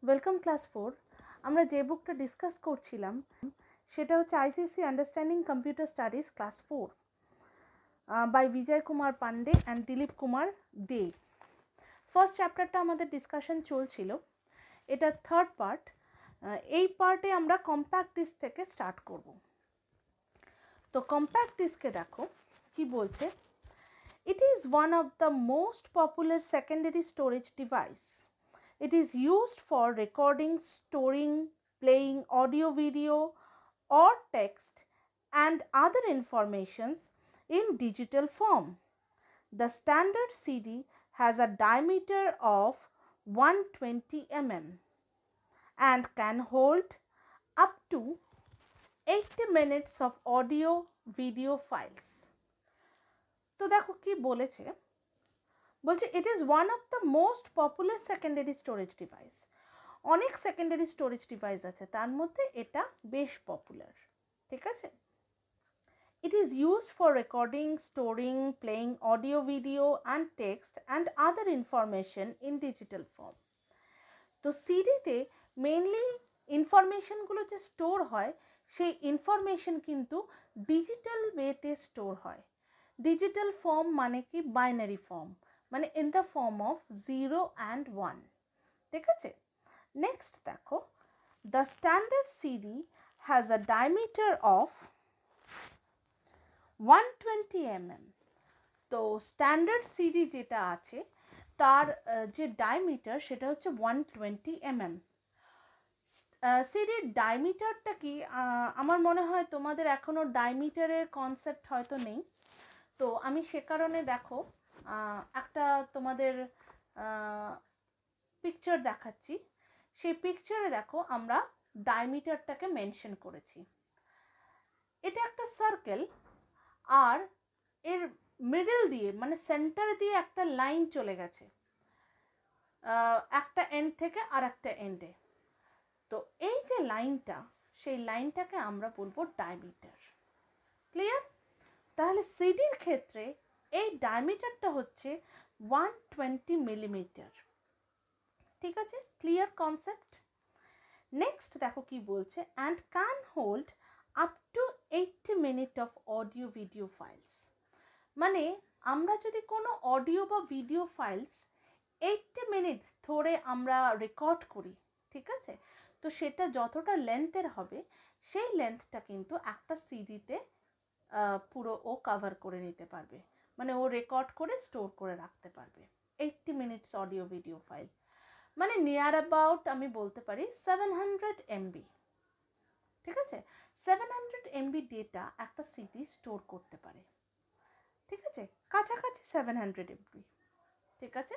Welcome class 4। আমরা যে বুকটা ডিসকাস করছিলাম সেটা হচ্ছে ICC understanding computer studies class 4 by Bijay Kumar Pandey and Dilip Kumar De. First চ্যাপ্টারটা আমাদের ডিসকাশন চলছিল, এটা থার্ড পার্ট। এই পার্টে আমরা কম্প্যাক্ট ডিস্ক থেকে স্টার্ট করব। তো কম্প্যাক্ট ডিস্কে দেখো কি বলছে, it is one of the most popular secondary storage device. It is used for recording, storing, playing audio, video or text and other informations in digital form. The standard CD has a diameter of 120 mm and can hold up to 80 minutes of audio video files. তো দেখো কি বলেছে, বলছে it is one of the most popular secondary storage device. অনেক secondary storage device আছে, তার মধ্যে এটা বেশ পপুলার। ঠিক আছে, it is used for recording, storing, playing audio, video and text and other information in digital form. তো সিডিতে mainly ইনফরমেশনগুলো যে স্টোর হয় সেই ইনফরমেশন কিন্তু ডিজিটাল ওয়েতে স্টোর হয়। ডিজিটাল ফর্ম মানে কি, বাইনারি ফর্ম, মানে in the form of 0 and 1। ঠিক আছে, নেক্সট দেখো, the standard CD has a diameter of 120 mm। তো স্ট্যান্ডার্ড সিডি যেটা আছে তার যে ডায়ামিটার সেটা হচ্ছে 120 mm। সিডির ডায়ামিটারটা কি, আমার মনে হয় তোমাদের এখনও ডায়ামিটারের কনসেপ্ট হয়তো নেই, তো আমি সে কারণে দেখো একটা তোমাদের পিকচার দেখাচ্ছি। সেই পিকচারে দেখো আমরা ডায়ামিটারটাকে মেনশন করেছি। এটা একটা সার্কেল, আর এর মিডল দিয়ে মানে সেন্টার দিয়ে একটা লাইন চলে গেছে একটা এন্ড থেকে আর একটা এন্ডে। তো এই যে লাইনটা, সেই লাইনটাকে আমরা বলবো ডায়ামিটার। ক্লিয়ার? তাহলে সিডির ক্ষেত্রে এই ডায়ামিটারটা হচ্ছে 120 মিলিমিটার। ঠিক আছে, ক্লিয়ার কনসেপ্ট? নেক্সট দেখো কি বলছে, and can hold up to 80 minute of audio video files. মানে আমরা যদি কোনো অডিও বা ভিডিও ফাইলস 80 মিনিট ধরে আমরা রেকর্ড করি, ঠিক আছে, তো সেটা যতটা লেন্থের হবে সেই লেন্থটা কিন্তু একটা সিডিতে পুরো ও কভার করে নিতে পারবে, মানে ও রেকর্ড করে স্টোর করে রাখতে পারবে 80 মিনিটস অডিও ভিডিও ফাইল, মানে নিয়ার অ্যাবাউট আমি বলতে পারি 700 MB। ঠিক আছে, 700 MB ডেটা একটা সিডি স্টোর করতে পারে। ঠিক আছে, কাছাকাছি 700 MB। ঠিক আছে,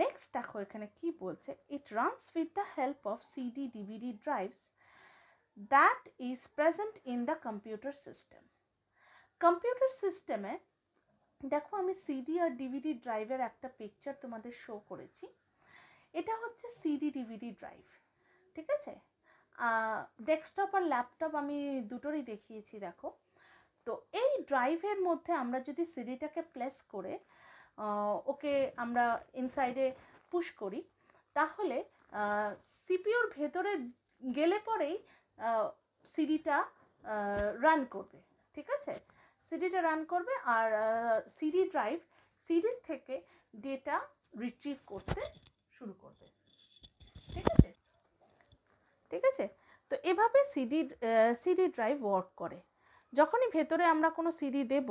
নেক্সট দেখো এখানে কি বলছে, it runs with the help of CD DVD drives that is present in the computer system. Computer সিস্টেমে দেখো আমি সিডি আর ডিভিডি ড্রাইভের একটা পিকচার তোমাদের শো করেছি। এটা হচ্ছে সিডি ডিভিডি ড্রাইভ। ঠিক আছে, ডেস্কটপ আর ল্যাপটপ আমি দুটোরই দেখিয়েছি। দেখো, তো এই ড্রাইভের মধ্যে আমরা যদি সিডিটাকে প্লেস করে ওকে আমরা ইনসাইডে পুশ করি, তাহলে সিপিইউর ভেতরে গেলে পরেই সিডিটা রান করবে। ঠিক আছে, সিডিটা রান করবে আর সিডি ড্রাইভ সিডির থেকে ডেটা রিট্রিভ করতে শুরু করবে। ঠিক আছে, ঠিক আছে, তো এভাবে সিডি ড্রাইভ ওয়ার্ক করে। যখনই ভেতরে আমরা কোনো সিডি দেব,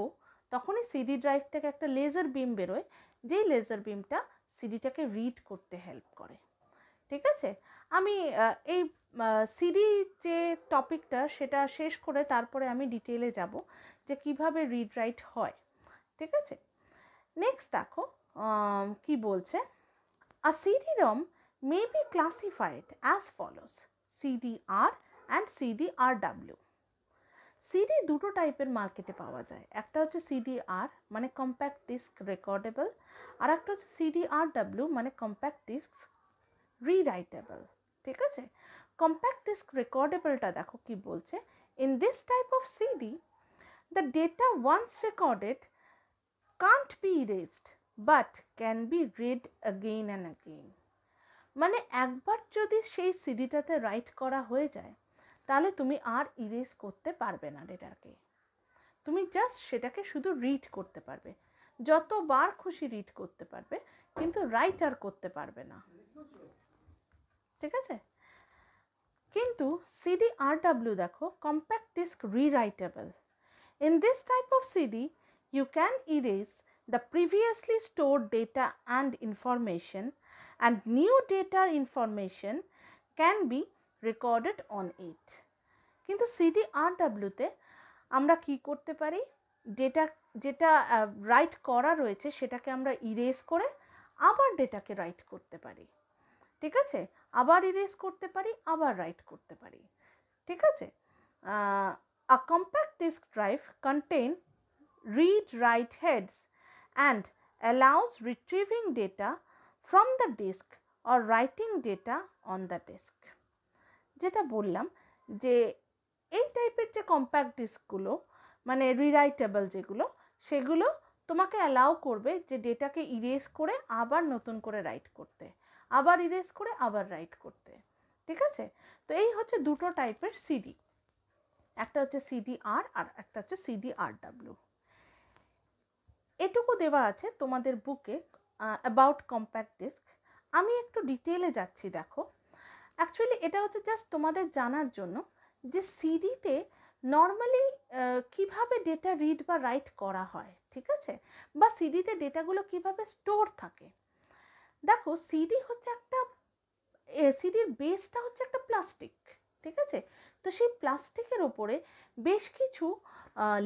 তখনই সিডি ড্রাইভ থেকে একটা লেজার বিম বেরোয়, যেই লেজার বিমটা সিডিটাকে রিড করতে হেল্প করে। ঠিক আছে, আমি এই সিডি যে টপিকটা সেটা শেষ করে তারপরে আমি ডিটেলে যাব যে কিভাবে রিড রাইট হয়। ঠিক আছে, নেক্সট দেখো কি বলছে, আ সিডি-ROM may be classified as follows: CDR and CDRW। CD দুটো টাইপের মার্কেটে পাওয়া যায়, একটা হচ্ছে CDR মানে কম্প্যাক্ট ডিস্ক রেকর্ডেবল, আর একটা হচ্ছে CDRW মানে কম্প্যাক্ট ডিস্ক রিরাইটেবল। ঠিক আছে, কম্প্যাক্ট ডিস্ক রেকর্ডেবলটা দেখো কি বলছে, in this type of CD the data once recorded can't be erased but can be read again and again। মানে একবার যদি সেই সিডিটাতে রাইট করা হয়ে যায় তাহলে তুমি আর ইরেজ করতে পারবে না ডেটাকে, তুমি জাস্ট সেটাকে শুধু রিড করতে পারবে, যতবার খুশি রিড করতে পারবে, কিন্তু রাইট আর করতে পারবে না, ঠিক আছে। কিন্তু CDRW দেখো compact disc rewritable. In this type of CD, you can erase the previously stored data and information, and new data information can be recorded on it. কিন্তু CDRW তে আমরা কি করতে পারি, ডেটা যেটা রাইট করা রয়েছে সেটাকে আমরা ইরেজ করে আবার ডেটাকে রাইট করতে পারি, ঠিক আছে, আবার ইরেজ করতে পারি, আবার রাইট করতে পারি, ঠিক আছে। A compact disk drive contain read-write heads and allows retrieving data from the disk or writing data on the disk. যেটা বললাম যে এই টাইপের যে কম্প্যাক্ট ডিস্কগুলো মানে রিরাইটেবল যেগুলো, সেগুলো তোমাকে অ্যালাউ করবে যে ডেটাকে ইরেজ করে আবার নতুন করে রাইট করতে, আবার ইরেজ করে আবার রাইট করতে, ঠিক আছে। তো এই হচ্ছে দুটো টাইপের সিডি, একটা হচ্ছে CDR আর একটা হচ্ছে CDRW। এটুকু দেওয়া আছে তোমাদের বুকে অ্যাবাউট কম্প্যাক্ট ডিস্ক। আমি একটু ডিটেলে যাচ্ছি, দেখো অ্যাকচুয়ালি এটা হচ্ছে জাস্ট তোমাদের জানার জন্য যে সিডিতে নর্মালি কিভাবে ডেটা রিড বা রাইট করা হয়, ঠিক আছে, বা সিডিতে ডেটাগুলো কিভাবে স্টোর থাকে। দেখো সিডি হচ্ছে একটা, সিডির বেসটা হচ্ছে একটা প্লাস্টিক, ঠিক আছে। তো সেই প্লাস্টিকের ওপরে বেশ কিছু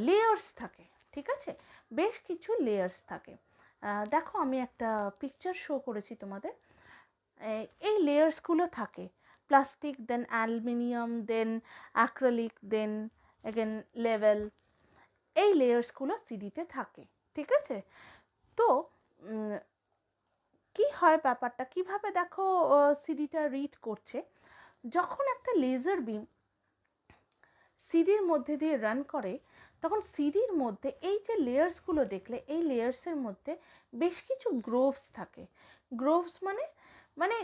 লেয়ার্স থাকে, ঠিক আছে, বেশ কিছু লেয়ার্স থাকে। দেখো আমি একটা পিকচার শো করেছি তোমাদের, এই লেয়ার্সগুলো থাকে, প্লাস্টিক, দেন অ্যালুমিনিয়াম, দেন অ্যাক্রিলিক, দেন এগেন লেভেল, এই লেয়ার্সগুলো সিডিতে থাকে, ঠিক আছে। তো কি হয় ব্যাপারটা, কিভাবে দেখো সিডিটা রিড করছে, যখন একটা লেজার বিম সিডির মধ্যে দিয়ে রান করে তখন সিডির মধ্যে এই যে লেয়ার্সগুলো দেখলে, এই লেয়ার্সের মধ্যে বেশ কিছু গ্রোভস থাকে। গ্রোভস মানে মানে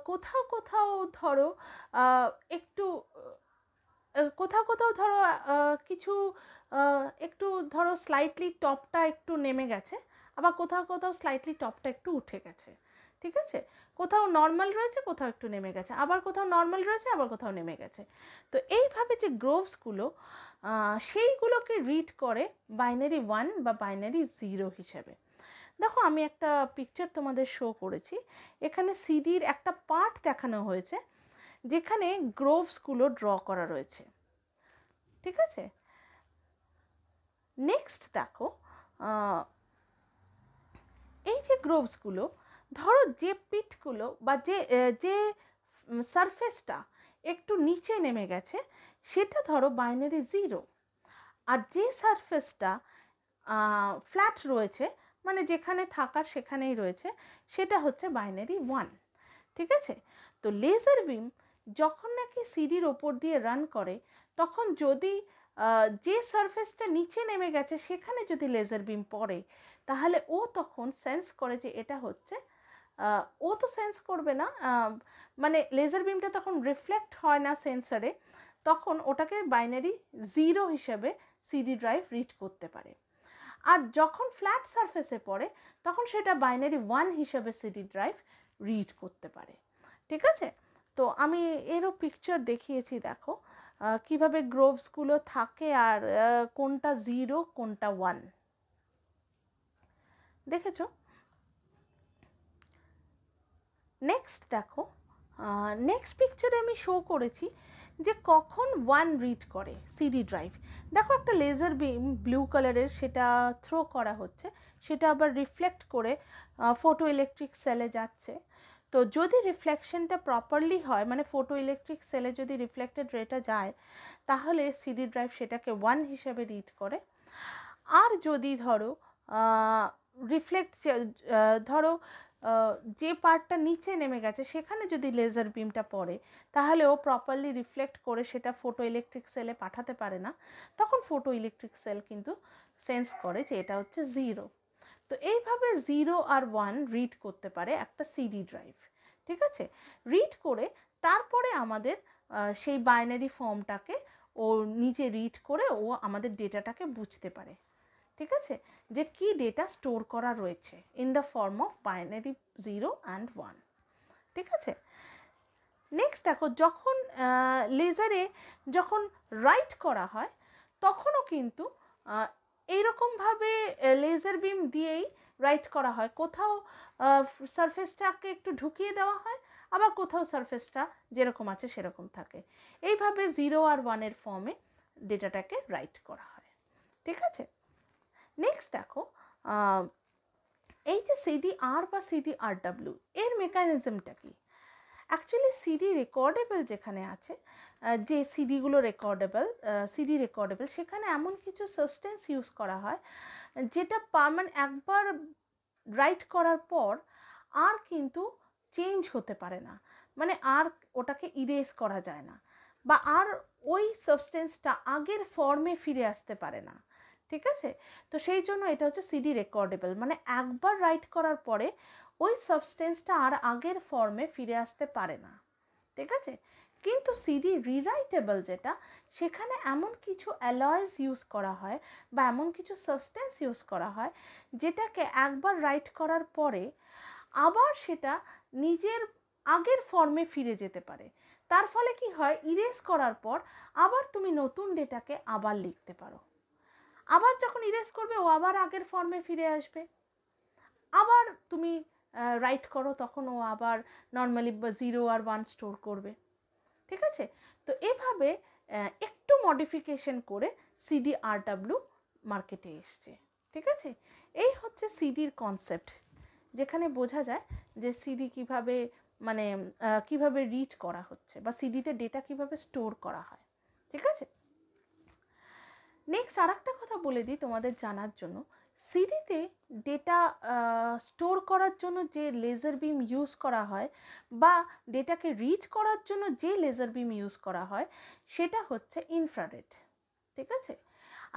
কোথাও কোথাও ধরো একটু কোথাও কোথাও ধরো কিছু একটু ধরো স্লাইটলি টপটা একটু নেমে গেছে, আবার কোথাও কোথাও স্লাইটলি টপটা একটু উঠে গেছে, ঠিক আছে, কোথাও নর্মাল রয়েছে, কোথাও একটু নেমে গেছে, আবার কোথাও নর্মাল রয়েছে, আবার কোথাও নেমে গেছে। তো এইভাবে যে গ্রোভসগুলো সেইগুলোকে রিড করে বাইনারি 1 বা বাইনারি 0 হিসেবে। দেখো আমি একটা পিকচার তোমাদের শো করেছি, এখানে সিডির একটা পার্ট দেখানো হয়েছে যেখানে গ্রোভসগুলো ড্র করা রয়েছে, ঠিক আছে। নেক্সট দেখো এই যে গ্রোভসগুলো, ধরো যে পিটগুলো বা যে সারফেসটা একটু নিচে নেমে গেছে সেটা ধরো বাইনারি 0, আর যে সারফেসটা ফ্ল্যাট রয়েছে মানে যেখানে থাকার সেখানেই রয়েছে সেটা হচ্ছে বাইনারি 1, ঠিক আছে। তো লেজার বিম যখন নাকি সিডির ওপর দিয়ে রান করে তখন যদি যে সারফেসটা নিচে নেমে গেছে সেখানে যদি লেজার বিম পড়ে তাহলে ও তখন সেন্স করে যে এটা হচ্ছে, ও তো সেন্স করবে না, মানে লেজার বিমটা তখন রিফ্লেক্ট হয় না সেন্সারে, তখন ওটাকে বাইনারি 0 হিসেবে সিডি ড্রাইভ রিড করতে পারে। আর যখন ফ্ল্যাট সারফেসে পড়ে তখন সেটা বাইনারি 1 হিসেবে সিডি ড্রাইভ রিড করতে পারে, ঠিক আছে। তো আমি এরও পিকচার দেখিয়েছি, দেখো কিভাবে গ্রোভসগুলো থাকে আর কোনটা 0 কোনটা 1 দেখেছো। নেক্সট দেখো, নেক্সট পিকচারে আমি শো করেছি যে কখন 1 রিড করে সিডি ড্রাইভ। দেখো একটা লেজার বিম ব্লু কালারের সেটা থ্রো করা হচ্ছে, সেটা আবার রিফ্লেক্ট করে ফটো ইলেকট্রিক সেলে যাচ্ছে। তো যদি রিফ্লেকশনটা প্রপারলি হয় মানে ফটো ইলেকট্রিক সেলে যদি রিফ্লেক্টেড রেটা যায় তাহলে সিডি ড্রাইভ সেটাকে 1 হিসেবে রিড করে। আর যদি ধরো রিফ্লেক্ট ধরো যে পার্টটা নিচে নেমে গেছে সেখানে যদি লেজার বিমটা পড়ে তাহলে ও প্রপারলি রিফ্লেক্ট করে সেটা ফটো ইলেকট্রিক সেলে পাঠাতে পারে না, তখন ফটো ইলেকট্রিক সেল কিন্তু সেন্স করে যে এটা হচ্ছে 0। তো এইভাবে 0 আর 1 রিড করতে পারে একটা সিডি ড্রাইভ, ঠিক ঠিক আছে, রিড করে তারপরে আমাদের সেই বাইনারি ফর্মটাকে ও নিজে রিড করে ও আমাদের ডেটাটাকে বুঝতে পারে, ঠিক আছে, যে কি ডেটা স্টোর করা রয়েছে in the form of binary 0 and 1, ঠিক আছে। নেক্সট দেখো, যখন লেজারে যখন রাইট করা হয় তখনও কিন্তু এইরকমভাবে লেজার বিম দিয়েই রাইট করা হয়। কোথাও সারফেসটাকে একটু ঢুকিয়ে দেওয়া হয়, আবার কোথাও সারফেসটা যেরকম আছে সেরকম থাকে। এইভাবে 0 আর 1-এর ফর্মে ডেটাটাকে রাইট করা হয়, ঠিক আছে। নেক্সট দেখো, এই যে সিডিআর বা সিডিআরডাব্লিউ এর মেকানিজমটা কি? অ্যাকচুয়ালি সিডি রেকর্ডেবল যেখানে আছে, যে সিডিগুলো সিডি রেকর্ডেবল, সেখানে এমন কিছু সাবস্টেন্স ইউজ করা হয় যেটা একবার রাইট করার পর আর কিন্তু চেঞ্জ হতে পারে না, মানে আর ওটাকে ইরেজ করা যায় না, বা আর ওই সাবস্টেন্সটা আগের ফর্মে ফিরে আসতে পারে না, ঠিক আছে। তো সেই জন্য এটা হচ্ছে সিডি রেকর্ডেবল, মানে একবার রাইট করার পরে ওই সাবস্টেন্সটা আর আগের ফর্মে ফিরে আসতে পারে না, ঠিক আছে। কিন্তু সিডি রিরাইটেবল যেটা, সেখানে এমন কিছু অ্যালয়েস ইউজ করা হয় বা এমন কিছু সাবস্টেন্স ইউজ করা হয় যেটাকে একবার রাইট করার পরে আবার সেটা নিজের আগের ফর্মে ফিরে যেতে পারে। তার ফলে কি হয়, ইরেজ করার পর আবার তুমি নতুন ডেটাকে আবার লিখতে পারো, আবার যখন ইরেজ করবে ও আবার আগের ফর্মে ফিরে আসবে, আবার তুমি রাইট করো তখন ও আবার নর্মালি 0 আর 1 স্টোর করবে, ঠিক আছে। তো এভাবে একটু মডিফিকেশন করে সিডিআরডাব্লিউ মার্কেটে এসছে, ঠিক আছে। এই হচ্ছে সিডির কনসেপ্ট, যেখানে বোঝা যায় যে সিডি কিভাবে মানে কিভাবে রিড করা হচ্ছে বা সিডিতে ডেটা কিভাবে স্টোর করা হয়, ঠিক আছে। নেক্সট আর একটা কথা বলে দিই তোমাদের জানার জন্য, সিডিতে ডেটা স্টোর করার জন্য যে লেজার বিম ইউজ করা হয় বা ডেটাকে রিড করার জন্য যে লেজার বিম ইউজ করা হয় সেটা হচ্ছে ইনফ্রারেড, ঠিক আছে।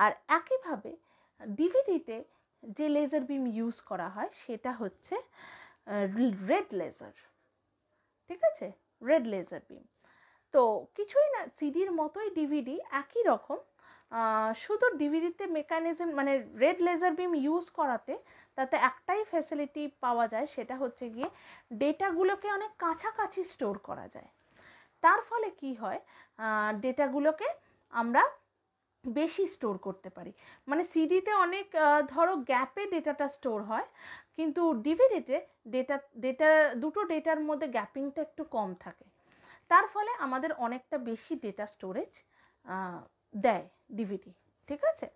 আর একইভাবে ডিভিডিতে যে লেজার বিম ইউজ করা হয় সেটা হচ্ছে রেড লেজার, ঠিক আছে, রেড লেজার বিম। তো কিছুই না, সিডির মতোই ডিভিডি একই রকম, শুধু ডিভিডিতে মেকানিজম মানে রেড লেজার বিম ইউজ করাতে তাতে একটাই ফ্যাসিলিটি পাওয়া যায়, সেটা হচ্ছে গিয়ে ডেটাগুলোকে অনেক কাছাকাছি স্টোর করা যায়। তার ফলে কি হয়, ডেটাগুলোকে আমরা বেশি স্টোর করতে পারি। মানে সিডিতে অনেক ধরো গ্যাপে ডেটাটা স্টোর হয়, কিন্তু ডিভিডিতে দুটো ডেটার মধ্যে গ্যাপিংটা একটু কম থাকে, তার ফলে আমাদের অনেকটা বেশি ডেটা স্টোরেজ দেয় ডিভিডি, ঠিক আছে।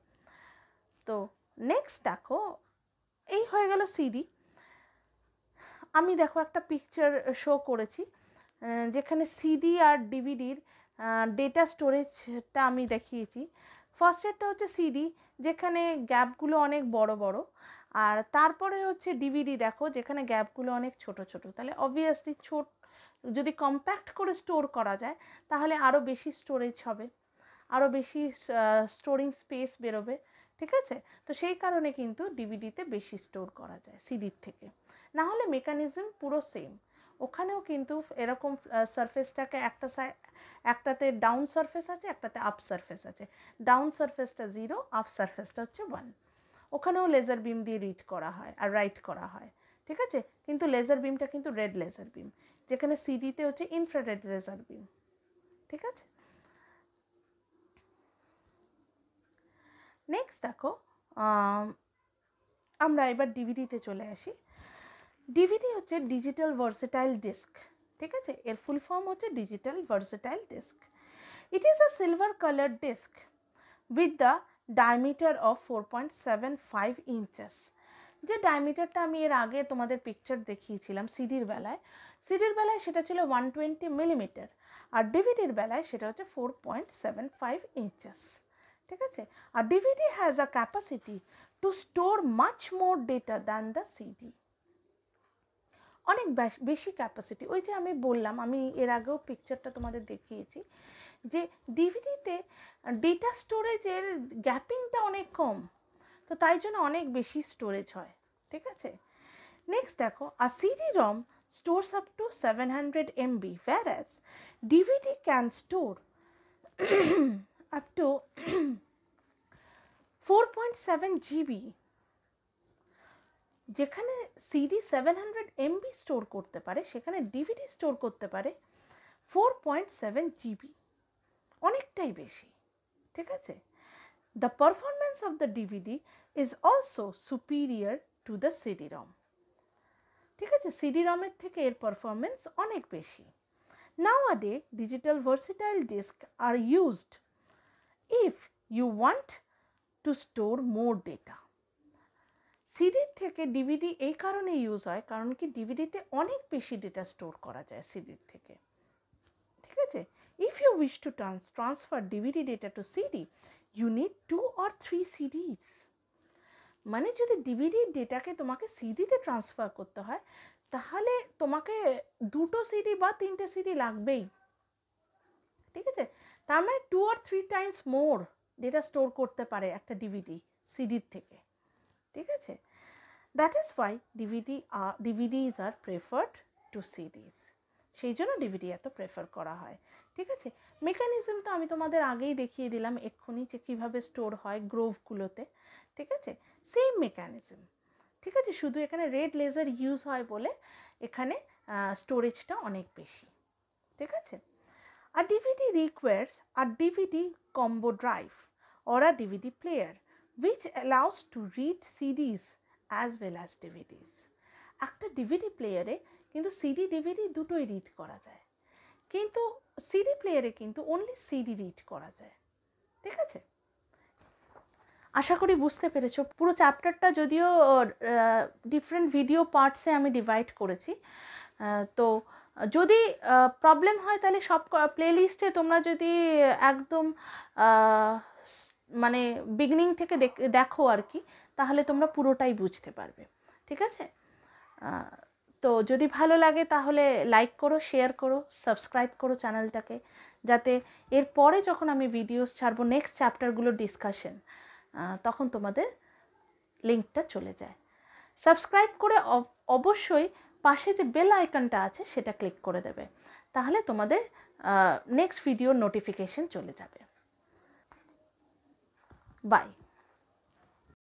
তো নেক্সট দেখো, এই হয়ে গেল সিডি। আমি দেখো একটা পিকচার শো করেছি যেখানে সিডি আর ডিভিডির ডেটা স্টোরেজটা আমি দেখিয়েছি। ফার্স্ট এরটা হচ্ছে সিডি, যেখানে গ্যাপগুলো অনেক বড় বড়, আর তারপরে হচ্ছে ডিভিডি দেখো যেখানে গ্যাপগুলো অনেক ছোট ছোট। তাহলে অবভিয়াসলি যদি কম্প্যাক্ট করে স্টোর করা যায় তাহলে আরও বেশি স্টোরেজ হবে, আরও বেশি স্টোরিং স্পেস বেরোবে, ঠিক আছে। তো সেই কারণে কিন্তু ডিভিডিতে বেশি স্টোর করা যায় সিডির থেকে, না হলে মেকানিজম পুরো সেম। ওখানেও কিন্তু এরকম সারফেসটাকে একটাতে ডাউন সারফেস আছে, একটাতে আপ সারফেস আছে, ডাউন সারফেসটা 0, আপ সারফেসটা হচ্ছে 1। ওখানেও লেজার বিম দিয়ে রিড করা হয় আর রাইট করা হয়, ঠিক আছে। কিন্তু লেজার বিমটা কিন্তু রেড লেজার বিম, যেখানে সিডিতে হচ্ছে ইনফ্রারেড লেজার বিম, ঠিক আছে। নেক্সট দেখো, আমরা এবার ডিভিডিতে চলে আসি। ডিভিডি হচ্ছে ডিজিটাল ভার্সেটাইল ডিস্ক, ঠিক আছে। এর ফুল ফর্ম হচ্ছে digital versatile disc. It is a silver colour disc with the diameter of 4.75 inches। যে ডায়ামিটারটা আমি এর আগে তোমাদের পিকচার দেখিয়েছিলাম সিডির বেলায় সেটা ছিল 120 মিলিমিটার, আর ডিভিডির বেলায় সেটা হচ্ছে 4.75 inches, ঠিক আছে। আর DVD has a capacity to store much more data than the CD. অনেক বেশি ক্যাপাসিটি। ওই যে আমি বললাম, আমি এর আগেও পিকচারটা তোমাদের দেখিয়েছি যে ডিভিডিতে ডেটা স্টোরেজের গ্যাপিংটা অনেক কম, তো তাই জন্য অনেক বেশি স্টোরেজ হয়, ঠিক আছে। নেক্সট দেখো, আর CD ROM stores up to 700 MB, whereas DVD can store up to 4.7 GB. যেখানে সিডি 700 MB স্টোর করতে পারে সেখানে ডিভিডি স্টোর করতে পারে 4.7 GB, অনেকটাই বেশি। ঠিক আছে, the performance of the DVD is also superior to the CD রম। ঠিক আছে, সিডি রমের থেকে এর পারফরমেন্স অনেক বেশি। Nowadays, digital versatile discs are used if you want to store more data. সিডির থেকে ডিভিডি এই কারণে ইউজ হয় কারণ কি ডিভিডিতে অনেক বেশি ডেটা স্টোর করা যায় সিডির থেকে। ঠিক আছে, if you wish to transfer DVD data to CD you need 2 or 3 CDs। মানে যদি ডিভিডির ডেটাকে তোমাকে সিডিতে ট্রান্সফার করতে হয় তাহলে তোমাকে 2টো সিডি বা 3টে সিডি লাগবেই। ঠিক আছে, তার মানে 2 or 3 times more data store করতে পারে একটা ডিভিডি সিডির থেকে। ঠিক আছে, that is why DVDs are preferred to CDs. সেই জন্য ডিভিডি এত প্রেফার করা হয়। ঠিক আছে, মেকানিজম তো আমি তোমাদের আগেই দেখিয়ে দিলাম এক্ষুনি যে কীভাবে স্টোর হয় গ্রোভগুলোতে। ঠিক আছে, সেম মেকানিজম। ঠিক আছে, শুধু এখানে রেড লেজার ইউজ হয় বলে এখানে স্টোরেজটা অনেক বেশি। ঠিক আছে, আর ডিভিডি রিকোয়ার্স আর DVD combo drive or a DVD player which allows to read CDs as well as DVDs. একটা ডিভিডি প্লেয়ারে কিন্তু সিডি ডিভিডি দুটোই রিড করা যায়, কিন্তু সিডি প্লেয়ারে কিন্তু অনলি সিডি রিড করা যায়। ঠিক আছে, আশা করি বুঝতে পেরেছো। পুরো চ্যাপ্টারটা যদিও ডিফারেন্ট ভিডিও পার্টসে আমি ডিভাইড করেছি, তো যদি প্রবলেম হয় তাহলে সব প্লেলিস্টে তোমরা যদি একদম মানে বিগিনিং থেকে দেখো আর কি, তাহলে তোমরা পুরোটাই বুঝতে পারবে। ঠিক আছে, তো যদি ভালো লাগে তাহলে লাইক করো, শেয়ার করো, সাবস্ক্রাইব করো চ্যানেলটাকে, যাতে এরপরে যখন আমি ভিডিওস ছাড়বো নেক্সট চ্যাপ্টারগুলোর ডিসকাশন তখন তোমাদের লিঙ্কটা চলে যায়। সাবস্ক্রাইব করে অবশ্যই পাশে যে বেল আইকনটা আছে সেটা ক্লিক করে দেবে, তাহলে তোমাদের নেক্সট ভিডিওর নোটিফিকেশন চলে যাবে। বাই।